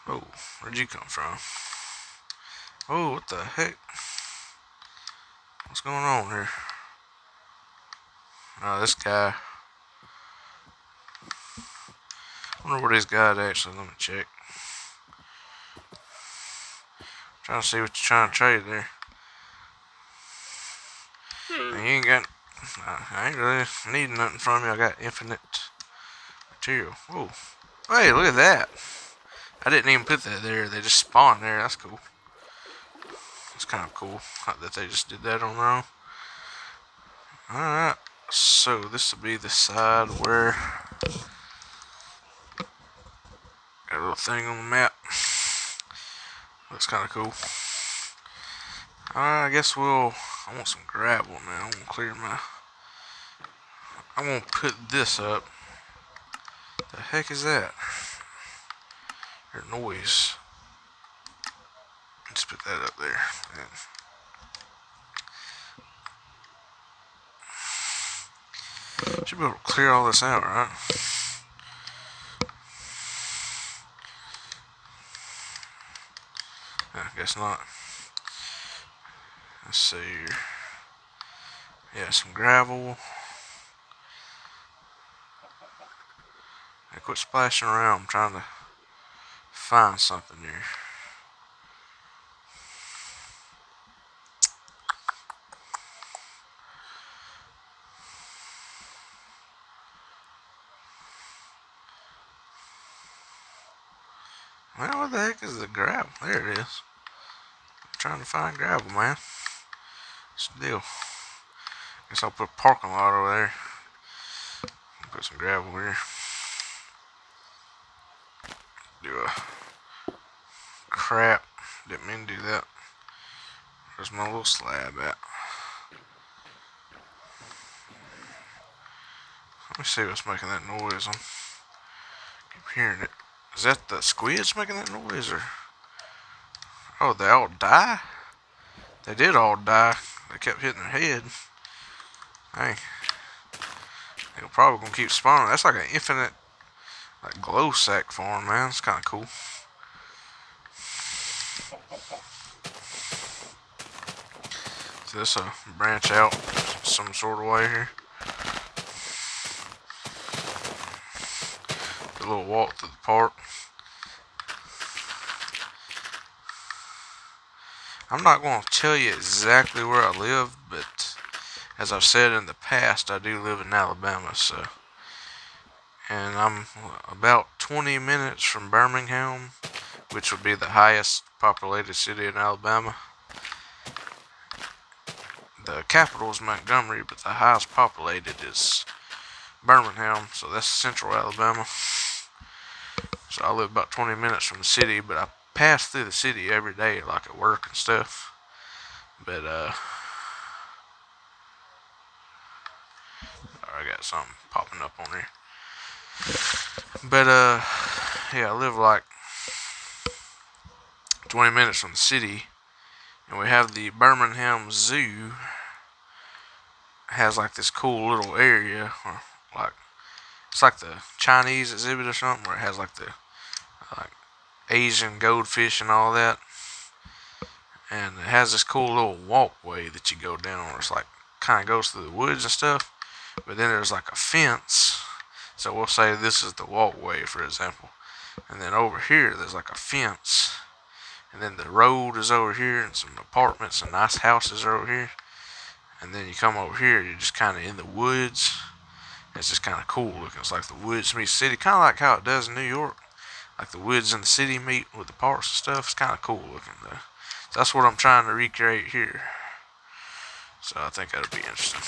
Oh, where'd you come from? Oh, what the heck? What's going on here? Oh, this guy. I wonder where these guys actually. Let me check. Trying to see what you're trying to trade there. And you ain't got. I ain't really needing nothing from you. I got infinite material. Whoa. Hey, look at that. I didn't even put that there. They just spawned there. That's cool. It's kind of cool that they just did that on their own. Alright. So this will be the side where. Got a little thing on the map. Looks kind of cool. I guess we'll. I want some gravel now. I'm gonna clear my. I'm gonna put this up. The heck is that? Their noise. Let's put that up there. Should be able to clear all this out, right? I guess not. Let's see here. Yeah, some gravel. I quit splashing around. I'm trying to find something here. Well, what the heck is the gravel? There it is. I'm trying to find gravel, man. What's the deal? Guess I'll put a parking lot over there. Put some gravel here. Do a crap. Didn't mean to do that. Where's my little slab at? Let me see what's making that noise. I keep hearing it. Is that the squids making that noise, or? Oh, they all die? They did all die. They kept hitting their head. Hey, they're probably gonna keep spawning. That's like an infinite, like glow sack farm, man. It's kind of cool. So this will branch out some sort of way here. A little walk through the park. I'm not going to tell you exactly where I live, but as I've said in the past, I do live in Alabama, so. And I'm about 20 minutes from Birmingham, which would be the highest populated city in Alabama. The capital is Montgomery, but the highest populated is Birmingham, so that's central Alabama. So I live about 20 minutes from the city, but I pass through the city every day, like at work and stuff. But I got something popping up on here. But yeah, I live like 20 minutes from the city, and we have the Birmingham Zoo. Has like this cool little area, or like it's like the Chinese exhibit or something, where it has like the like Asian goldfish and all that. And it has this cool little walkway that you go down, where it's like kind of goes through the woods and stuff. But then there's like a fence. So we'll say this is the walkway, for example. And then over here, there's like a fence. And then the road is over here, and some apartments and nice houses are over here. And then you come over here, you're just kind of in the woods. It's just kind of cool looking. It's like the woods meet city, kind of like how it does in New York. Like the woods and the city meet with the parks and stuff. It's kind of cool looking though. So that's what I'm trying to recreate here. So I think that'll be interesting.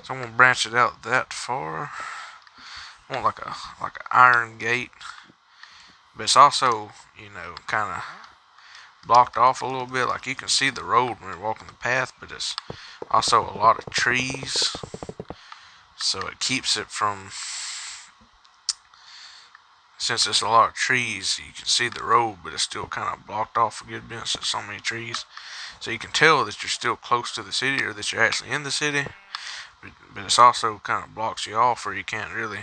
So I'm gonna branch it out that far. I want like an iron gate, but it's also kind of blocked off a little bit. Like you can see the road when you're walking the path, but it's also a lot of trees, so it keeps it from. Since there's a lot of trees, you can see the road, but it's still kind of blocked off a good bit. Since so many trees, so you can tell that you're still close to the city or that you're actually in the city. But it also kind of blocks you off, or you can't really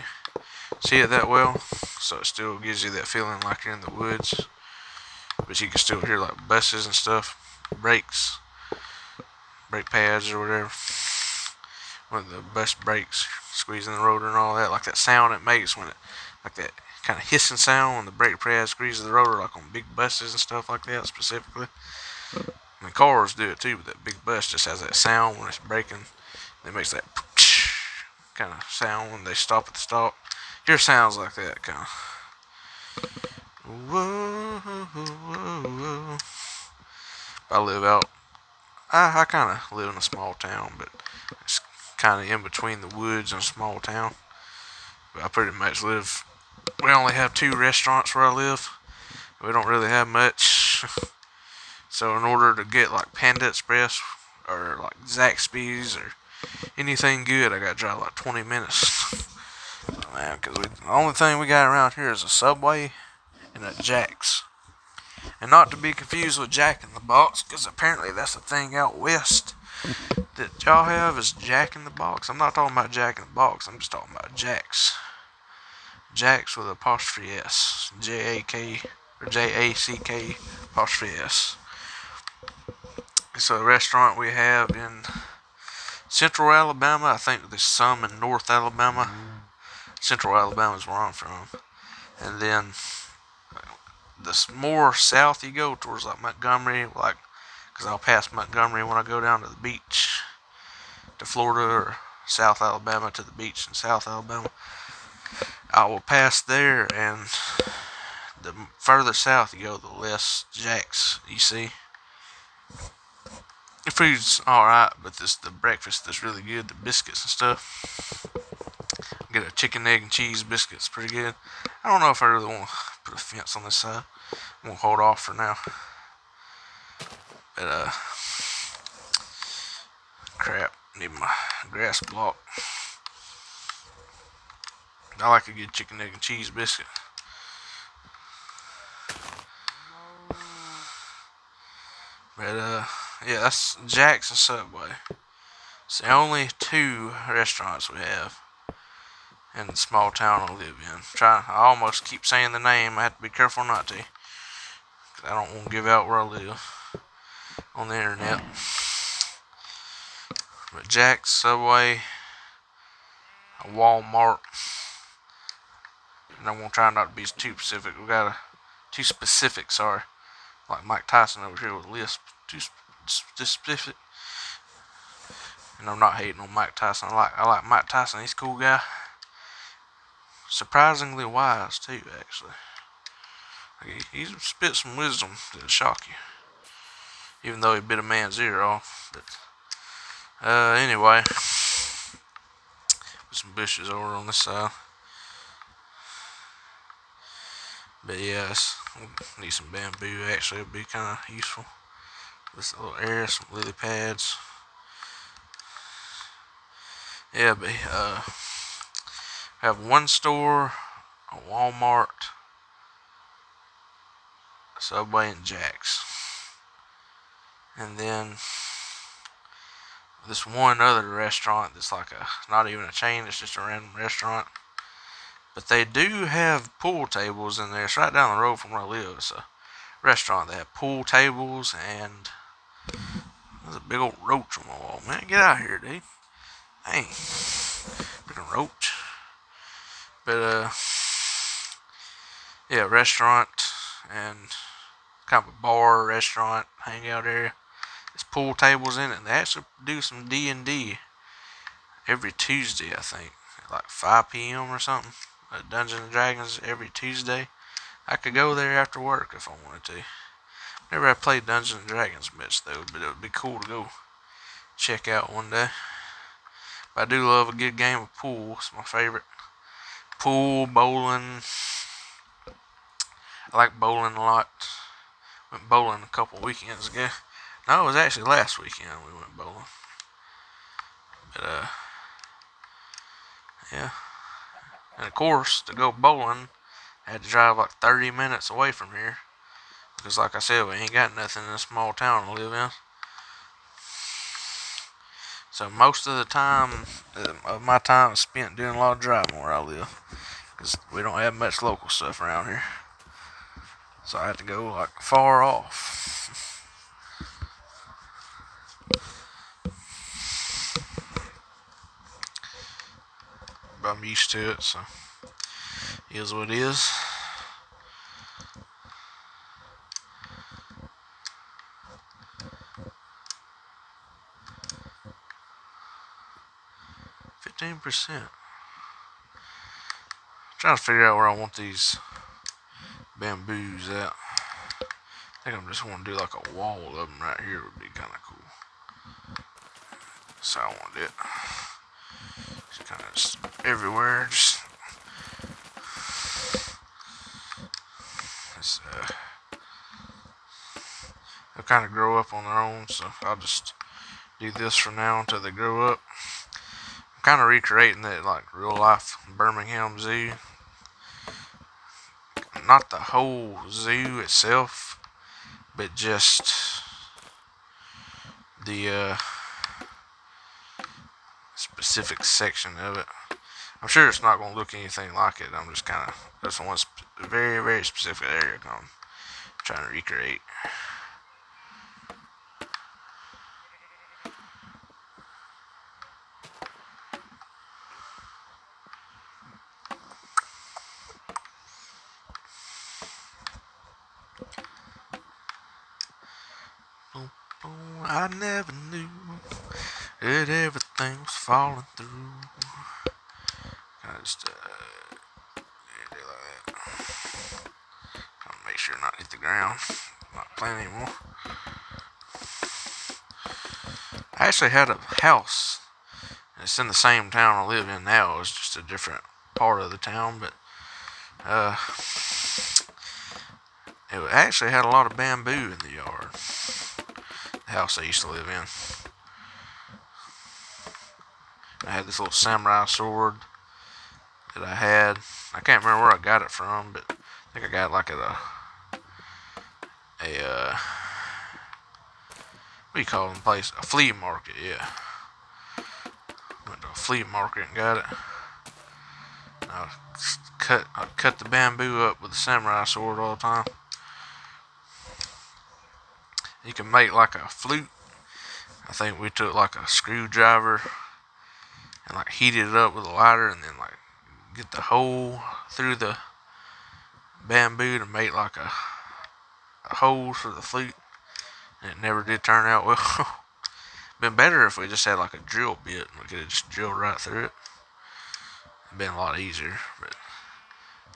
see it that well, so it still gives you that feeling like you're in the woods, but you can still hear like buses and stuff, brakes, brake pads or whatever. When the bus brakes, squeezing the rotor and all that, like that sound it makes when it, like that kind of hissing sound when the brake pad squeezes the rotor, like on big buses and stuff like that specifically. I mean, cars do it too, but that big bus just has that sound when it's braking. It makes that kind of sound when they stop at the stop. Your sounds like that kind of. Whoa, whoa, whoa. I live out. I kind of live in a small town, but it's kind of in between the woods and a small town. But I pretty much live. We only have 2 restaurants where I live. We don't really have much. So in order to get like Panda Express or like Zaxby's or anything good, I gotta drive like 20 minutes. Man, because the only thing we got around here is a Subway and a Jack's. And not to be confused with Jack in the Box, because apparently that's a thing out west that y'all have is Jack in the Box. I'm not talking about Jack in the Box, I'm just talking about Jack's. Jack's with apostrophe S. J-A-K or J-A-C-K apostrophe S. It's a restaurant we have in Central Alabama. I think there's some in North Alabama. Central Alabama is where I'm from. And then the more south you go towards like Montgomery, like, because I'll pass Montgomery when I go down to the beach to Florida or South Alabama to the beach in South Alabama. I will pass there, and the further south you go, the less Jacks you see. The food's alright, but the breakfast is really good. The biscuits and stuff. Get a chicken, egg, and cheese biscuit. It's pretty good. I don't know if I really want to put a fence on this side. I'm gonna hold off for now. But crap, need my grass block. I like a good chicken, egg, and cheese biscuit. But yeah, that's Jack's and Subway. It's the only 2 restaurants we have in the small town I live in. I almost keep saying the name. I have to be careful not to, cause I don't want to give out where I live on the internet. But Jack's, Subway, a Walmart, and I'm gonna try not to be too specific. We got too specific. Sorry, like Mike Tyson over here with Lisp. Too specific. And I'm not hating on Mike Tyson. I like Mike Tyson. He's a cool guy. Surprisingly wise too, actually. He's spit some wisdom that'll shock you. Even though he bit a man's ear off. But anyway, put some bushes over on this side. But yes, need some bamboo. Actually, it'd be kind of useful. This little area, some lily pads. Yeah, but have one store, a Walmart, a Subway, and Jack's. And then this one other restaurant that's like not even a chain, it's just a random restaurant. But they do have pool tables in there. It's right down the road from where I live. It's a restaurant. They have pool tables, and there's a big old roach on the wall. Man, get out of here, dude. Dang. Freaking roach. But, yeah, restaurant and kind of a bar, restaurant, hangout area. There's pool tables in it, and they actually do some D&D every Tuesday, I think, at like 5 p.m. or something. At Dungeons and Dragons every Tuesday. I could go there after work if I wanted to. Never have played Dungeons and Dragons much though, but it would be cool to go check out one day. But I do love a good game of pool. It's my favorite. Pool, bowling. I like bowling a lot. Went bowling a couple weekends ago. No, it was actually last weekend we went bowling. But yeah. And of course, to go bowling, I had to drive like 30 minutes away from here. Because like I said, we ain't got nothing in a small town to live in. So most of the time, of my time is spent doing a lot of driving where I live. because we don't have much local stuff around here. So I had to go like far off. But I'm used to it, so it is what it is. %. Trying to figure out where I want these bamboos at. I think I'm just want to do like a wall of them right here would be kind of cool. So I want it. Just kind of just everywhere. Just they'll kind of grow up on their own. So I'll just do this from now until they grow up. I'm kind of recreating that like real life Birmingham Zoo. Not the whole zoo itself, but just the specific section of it. I'm sure it's not going to look anything like it. I'm just kind of, that's one very, very specific area I'm trying to recreate. I never knew that everything was falling through. I just do like that. Trying to make sure not hit the ground. I'm not playing anymore. I actually had a house. It's in the same town I live in now. It's just a different part of the town, but it actually had a lot of bamboo in the yard. The house I used to live in. I had this little samurai sword that I had. I can't remember where I got it from, but I think I got it like at a what do you call them place? A flea market, yeah. Went to a flea market and got it. I cut the bamboo up with the samurai sword all the time. You can make like a flute. I think we took like a screwdriver and like heated it up with a lighter and then like get the hole through the bamboo to make like a hole for the flute. And it never did turn out well. Been better if we just had like a drill bit and we could have just drilled right through it. It'd been a lot easier, but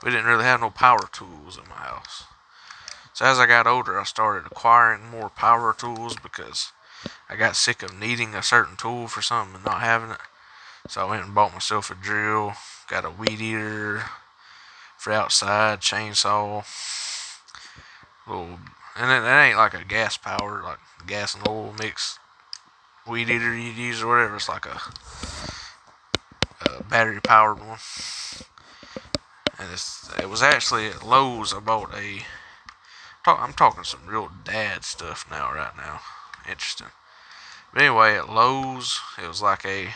we didn't really have no power tools in my house. So as I got older, I started acquiring more power tools because I got sick of needing a certain tool for something and not having it. So I went and bought myself a drill, got a weed eater for outside, chainsaw, little, and it ain't like a gas powered, like gas and oil mix weed eater you'd use or whatever. It's like a battery powered one. And it was actually at Lowe's. I bought I'm talking some real dad stuff right now. Interesting. But anyway, at Lowe's, it was like a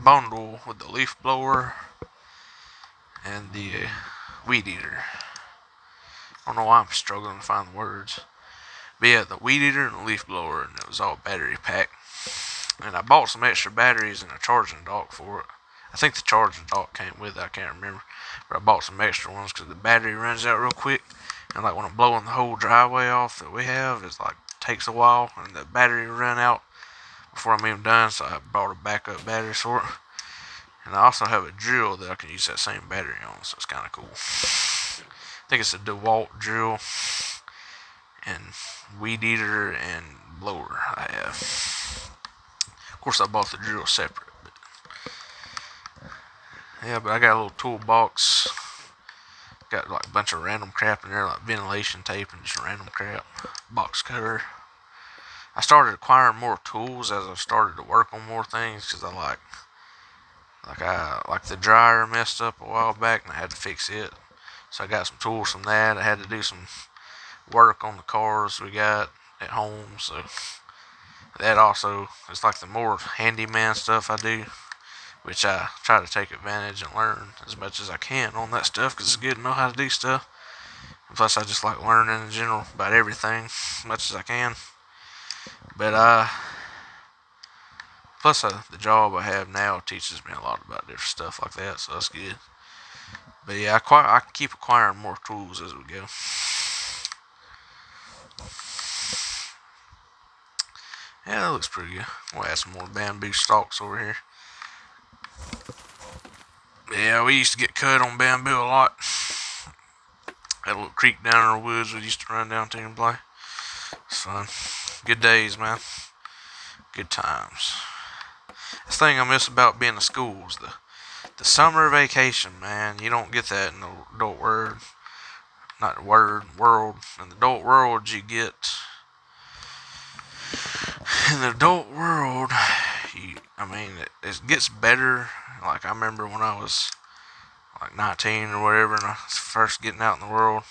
bundle with the leaf blower and the weed eater. I don't know why I'm struggling to find the words. But yeah, the weed eater and the leaf blower, and it was all battery packed. And I bought some extra batteries and a charging dock for it. I think the charging dock came with it, I can't remember. But I bought some extra ones because the battery runs out real quick. And like when I'm blowing the whole driveway off that we have, it's like takes a while and the battery ran out before I'm even done. So I bought a backup battery for it. And I also have a drill that I can use that same battery on, so it's kind of cool. I think it's a DeWalt drill and weed eater and blower I have. Of course, I bought the drill separate. But I got a little toolbox. Got like a bunch of random crap in there, like ventilation tape and just random crap. Box cutter. I started acquiring more tools as I started to work on more things because I like the dryer messed up a while back and I had to fix it. So I got some tools from that. I had to do some work on the cars we got at home, so That also is like the more handyman stuff I do, which I try to take advantage and learn as much as I can on that stuff because it's good to know how to do stuff. And plus, I just like learning in general about everything as much as I can. But plus the job I have now teaches me a lot about different stuff like that, so that's good. But yeah, I keep acquiring more tools as we go. Yeah, that looks pretty good. We'll add some more bamboo stalks over here. Yeah, we used to get cut on bamboo a lot. Had a little creek down in our woods we used to run down to and play. It's fun. Good days, man. Good times. The thing I miss about being in school is the summer vacation, man. You don't get that in the adult world. Not the world. In the adult world, you get. In the adult world, it gets better. Like, I remember when I was like 19 or whatever, and I was first getting out in the world.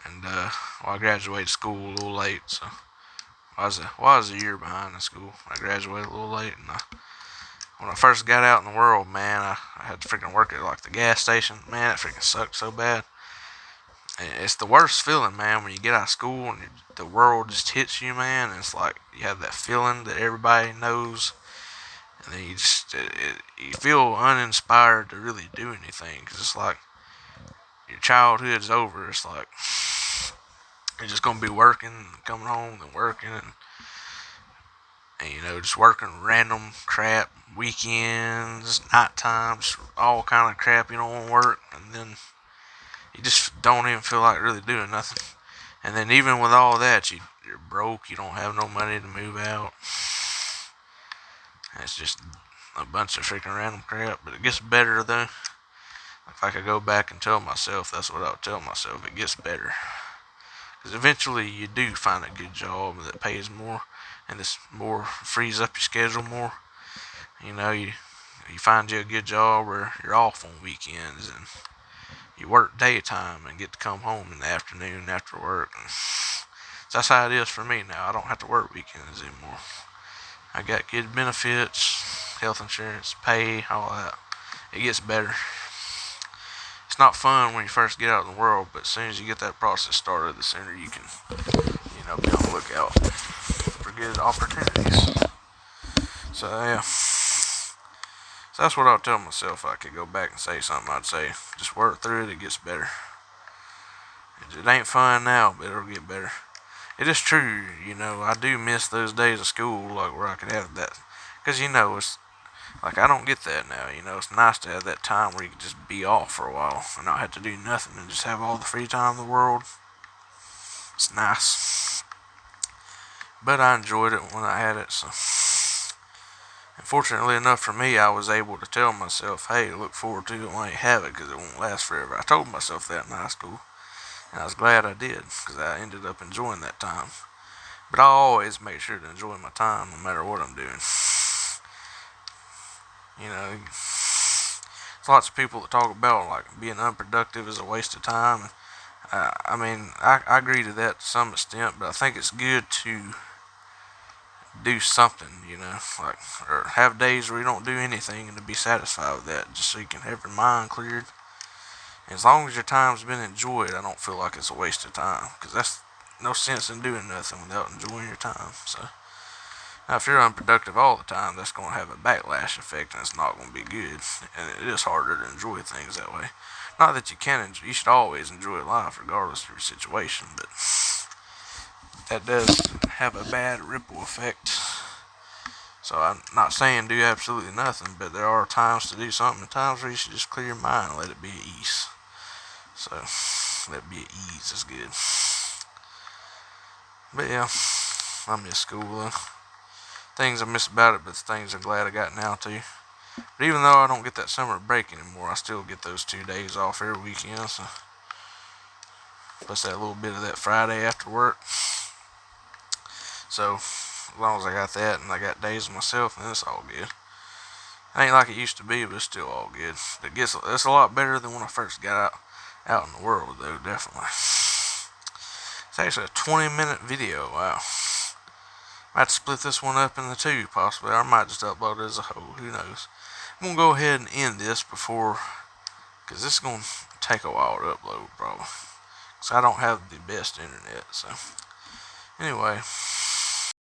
And, I graduated school a little late, so I was a year behind in school. I graduated a little late, and when I first got out in the world, man, I had to freaking work at like the gas station. Man, it freaking sucked so bad. And it's the worst feeling, man, when you get out of school and the world just hits you, man. And it's like you have that feeling that everybody knows, and then you feel uninspired to really do anything because it's like your childhood's over. It's like you're just gonna be working, coming home, and working, and just working random crap, weekends, night times, all kind of crap you don't want to work, and then you just don't even feel like really doing nothing. And then even with all that, you're broke, you don't have no money to move out. It's just a bunch of freaking random crap, but it gets better though. If I could go back and tell myself, that's what I would tell myself. It gets better. Because eventually you do find a good job that pays more and this more frees up your schedule more. You find you a good job where you're off on weekends and you work daytime and get to come home in the afternoon after work. And so that's how it is for me now. I don't have to work weekends anymore. I got good benefits, health insurance, pay, all that. It gets better. It's not fun when you first get out in the world, but as soon as you get that process started, the sooner you can, be on the lookout for good opportunities. So yeah. So that's what I'll tell myself. If I could go back and say something, I'd say just work through it. It gets better. It ain't fun now, but it'll get better. It is true, I do miss those days of school, like where I could have that. Because, it's like I don't get that now, It's nice to have that time where you can just be off for a while and not have to do nothing and just have all the free time in the world. It's nice. But I enjoyed it when I had it, so. And fortunately enough for me, I was able to tell myself, hey, look forward to it when you have it because it won't last forever. I told myself that in high school. And I was glad I did because I ended up enjoying that time. But I always make sure to enjoy my time no matter what I'm doing. There's lots of people that talk about like being unproductive is a waste of time. I agree to that to some extent, but I think it's good to do something, like or have days where you don't do anything and to be satisfied with that, just so you can have your mind cleared. And as long as your time's been enjoyed, I don't feel like it's a waste of time because that's no sense in doing nothing without enjoying your time. So now, if you're unproductive all the time, that's going to have a backlash effect, and it's not going to be good. And it is harder to enjoy things that way. Not that you can't enjoy, you should always enjoy life regardless of your situation, but that does have a bad ripple effect. So I'm not saying do absolutely nothing, but there are times to do something, and times where you should just clear your mind and let it be at ease. So let it be at ease is good. But yeah, I miss school though. Things I miss about it, but things I'm glad I got now too. But even though I don't get that summer break anymore, I still get those 2 days off every weekend. So plus that little bit of that Friday after work. So as long as I got that and I got days myself, then it's all good. It ain't like it used to be, but it's still all good. It's a lot better than when I first got out in the world though, definitely. It's actually a 20-minute video. Wow. I might split this one up into two, possibly. Or I might just upload it as a whole. Who knows? I'm going to go ahead and end this before, because this is going to take a while to upload, probably. Because I don't have the best internet, so. Anyway.